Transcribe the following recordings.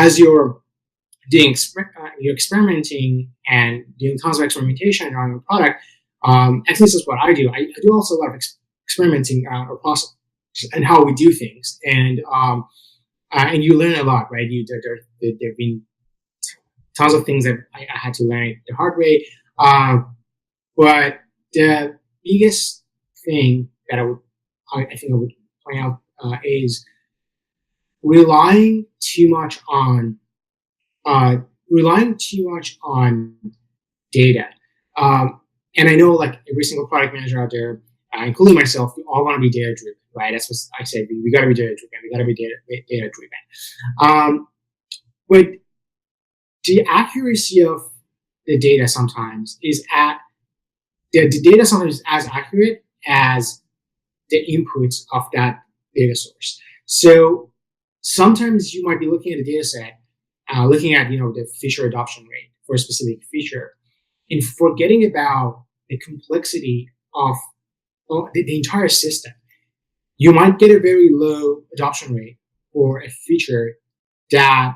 as you're experimenting and doing tons of experimentation on your product, at least that's what I do. I do also a lot of experimenting or process and how we do things, and you learn a lot, right? There've been tons of things that I had to learn the hard way, but the biggest thing that I think I would point out is relying too much on data. And I know like every single product manager out there, including myself, we all want to be data driven, right? That's what I said. We got to be data driven. We got to be data driven. But the accuracy of the data sometimes is the data sometimes is as accurate as the inputs of that data source. So sometimes you might be looking at a data set, looking at the feature adoption rate for a specific feature, and forgetting about the complexity of the entire system. You might get a very low adoption rate for a feature that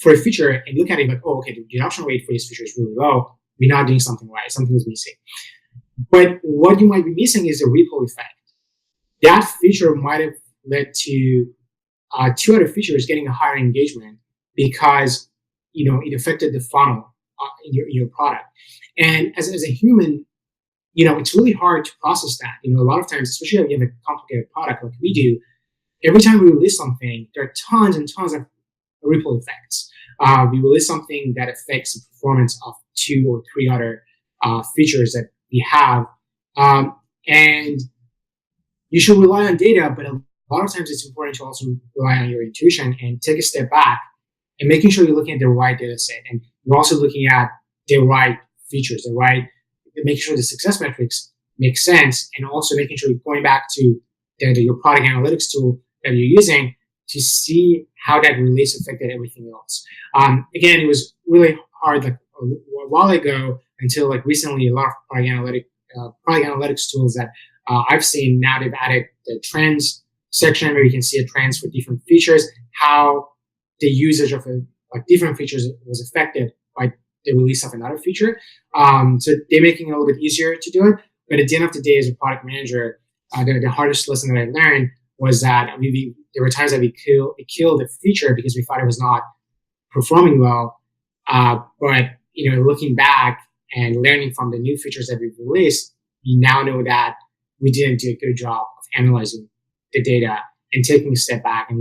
for a feature, and look at it like, oh, okay, the adoption rate for this feature is really low. We're not doing something right. Something is missing. But what you might be missing is the ripple effect. That feature might have led to two other features getting a higher engagement because it affected the funnel in your product. And as a human, it's really hard to process that. A lot of times, especially when you have a complicated product like we do, every time we release something, there are tons and tons of ripple effects. We release something that affects the performance of 2 or 3 other features that we have. And you should rely on data, but a lot of times it's important to also rely on your intuition and take a step back and making sure you're looking at the right data set. And you're also looking at the right features, making sure the success metrics make sense, and also making sure you're going back to your product analytics tool that you're using to see how that release affected everything else. Again, it was really hard like a while ago until like recently. A lot of product analytics tools that I've seen now, they've added the trends section where you can see the trends for different features, how the usage of different features was affected by the release of another feature. So they're making it a little bit easier to do it. But at the end of the day, as a product manager, the hardest lesson that I learned was that there were times that we killed the feature because we thought it was not performing well. But looking back and learning from the new features that we've released, we now know that we didn't do a good job of analyzing the data and taking a step back and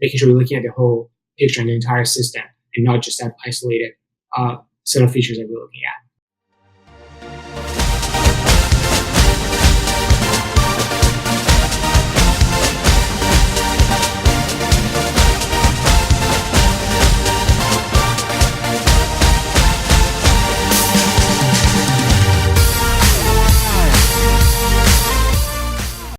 making sure we're looking at the whole picture and the entire system and not just that isolated set of features that we're looking at.